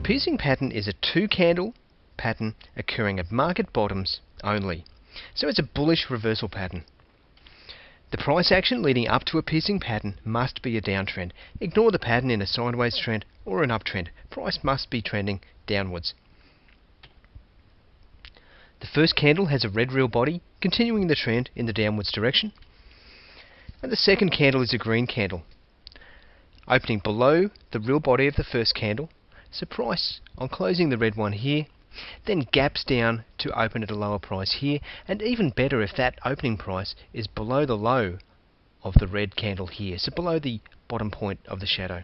piercing pattern is a two-candle pattern occurring at market bottoms only. So it's a bullish reversal pattern. The price action leading up to a piercing pattern must be a downtrend. Ignore the pattern in a sideways trend or an uptrend. Price must be trending downwards. The first candle has a red real body, continuing the trend in the downwards direction. And the second candle is a green candle, opening below the real body of the first candle. So price, on closing the red one here, then gaps down to open at a lower price here, and even better if that opening price is below the low of the red candle here, so below the bottom point of the shadow.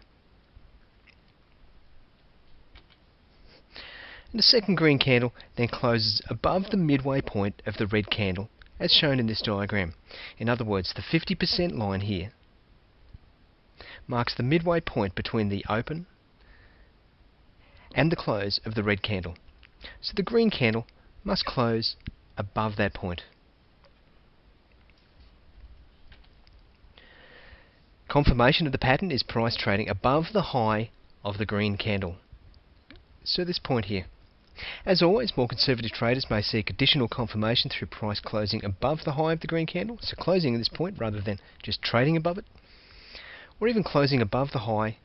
And the second green candle then closes above the midway point of the red candle, as shown in this diagram. In other words, the 50% line here marks the midway point between the open and the close of the red candle. So the green candle must close above that point. Confirmation of the pattern is price trading above the high of the green candle. So this point here. As always, more conservative traders may seek additional confirmation through price closing above the high of the green candle, so closing at this point rather than just trading above it, or even closing above the high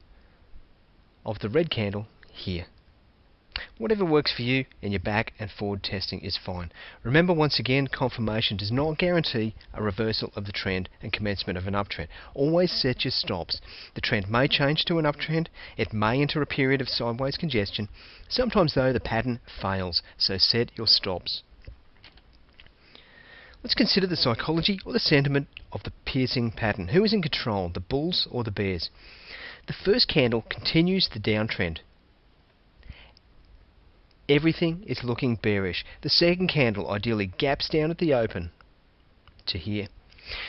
of the red candle here. Whatever works for you in your back and forward testing is fine. Remember, once again, confirmation does not guarantee a reversal of the trend and commencement of an uptrend. Always set your stops. The trend may change to an uptrend, it may enter a period of sideways congestion. Sometimes though the pattern fails, so set your stops. Let's consider the psychology or the sentiment of the piercing pattern. Who is in control, the bulls or the bears? The first candle continues the downtrend. Everything is looking bearish. The second candle ideally gaps down at the open to here.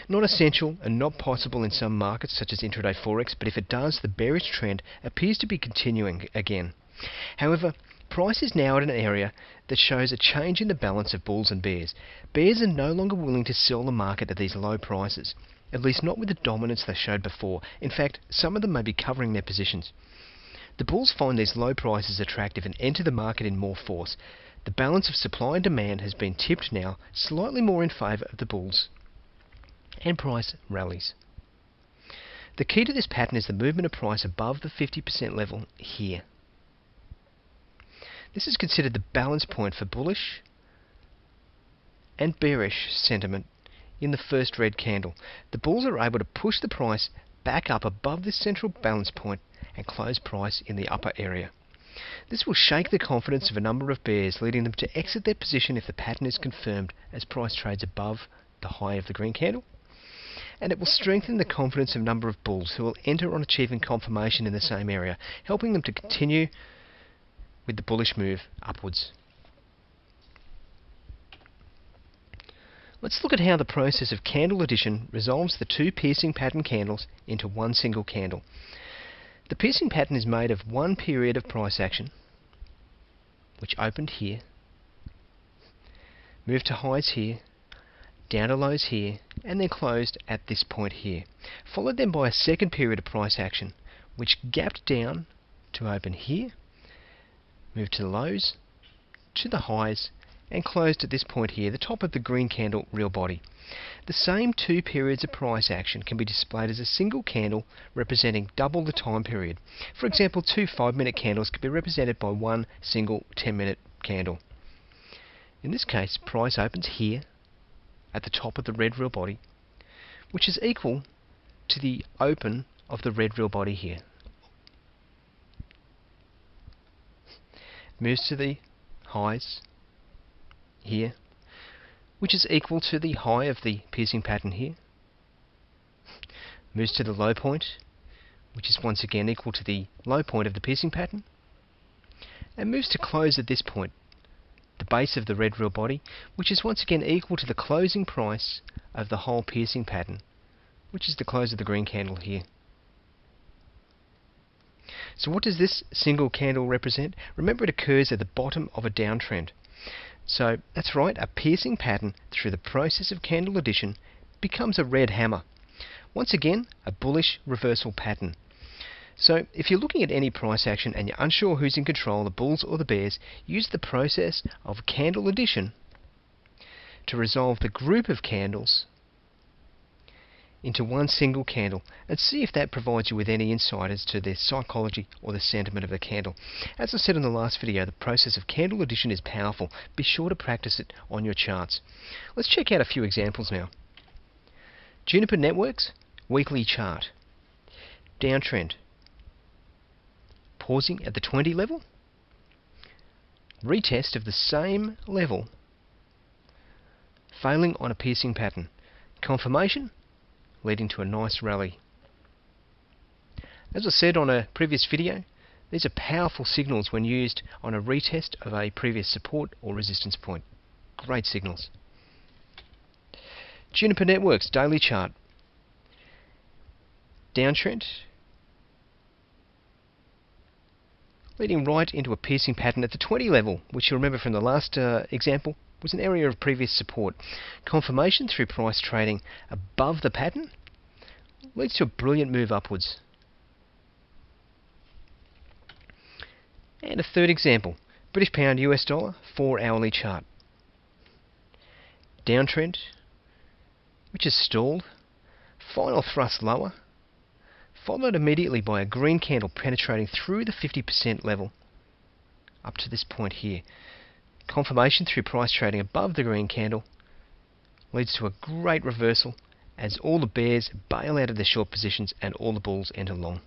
Not essential and not possible in some markets such as intraday forex, but if it does, the bearish trend appears to be continuing again. However, price is now at an area that shows a change in the balance of bulls and bears. Bears are no longer willing to sell the market at these low prices, at least not with the dominance they showed before. In fact, some of them may be covering their positions. The bulls find these low prices attractive and enter the market in more force. The balance of supply and demand has been tipped now slightly more in favour of the bulls, and price rallies. The key to this pattern is the movement of price above the 50% level here. This is considered the balance point for bullish and bearish sentiment in the first red candle. The bulls are able to push the price back up above this central balance point and close price in the upper area. This will shake the confidence of a number of bears, leading them to exit their position if the pattern is confirmed as price trades above the high of the green candle. And it will strengthen the confidence of a number of bulls who will enter on achieving confirmation in the same area, helping them to continue with the bullish move upwards. Let's look at how the process of candle addition resolves the two piercing pattern candles into one single candle. The piercing pattern is made of one period of price action, which opened here, moved to highs here, down to lows here, and then closed at this point here, followed then by a second period of price action, which gapped down to open here, moved to the lows, to the highs, and closed at this point here, the top of the green candle real body. The same two periods of price action can be displayed as a single candle representing double the time period. For example, two 5-minute candles can be represented by one single 10-minute candle. In this case, price opens here at the top of the red real body, which is equal to the open of the red real body here. Moves to the highs here, which is equal to the high of the piercing pattern here. Moves to the low point, which is once again equal to the low point of the piercing pattern, and moves to close at this point, the base of the red real body, which is once again equal to the closing price of the whole piercing pattern, which is the close of the green candle here. So what does this single candle represent? Remember, it occurs at the bottom of a downtrend. So that's right, a piercing pattern through the process of candle addition becomes a red hammer. Once again, a bullish reversal pattern. So if you're looking at any price action and you're unsure who's in control, the bulls or the bears, use the process of candle addition to resolve the group of candles into one single candle and see if that provides you with any insight as to the psychology or the sentiment of the candle. As I said in the last video, the process of candle addition is powerful. Be sure to practice it on your charts. Let's check out a few examples now. Juniper Networks weekly chart. Downtrend. Pausing at the 20 level. Retest of the same level. Failing on a piercing pattern. Confirmation, leading to a nice rally. As I said on a previous video, these are powerful signals when used on a retest of a previous support or resistance point. Great signals. Juniper Networks daily chart. Downtrend, leading right into a piercing pattern at the 20 level, which you remember from the last example was an area of previous support. Confirmation through price trading above the pattern leads to a brilliant move upwards. And a third example, British pound US dollar 4-hourly chart. Downtrend, which has stalled, final thrust lower, followed immediately by a green candle penetrating through the 50% level up to this point here. Confirmation through price trading above the green candle leads to a great reversal as all the bears bail out of their short positions and all the bulls enter long.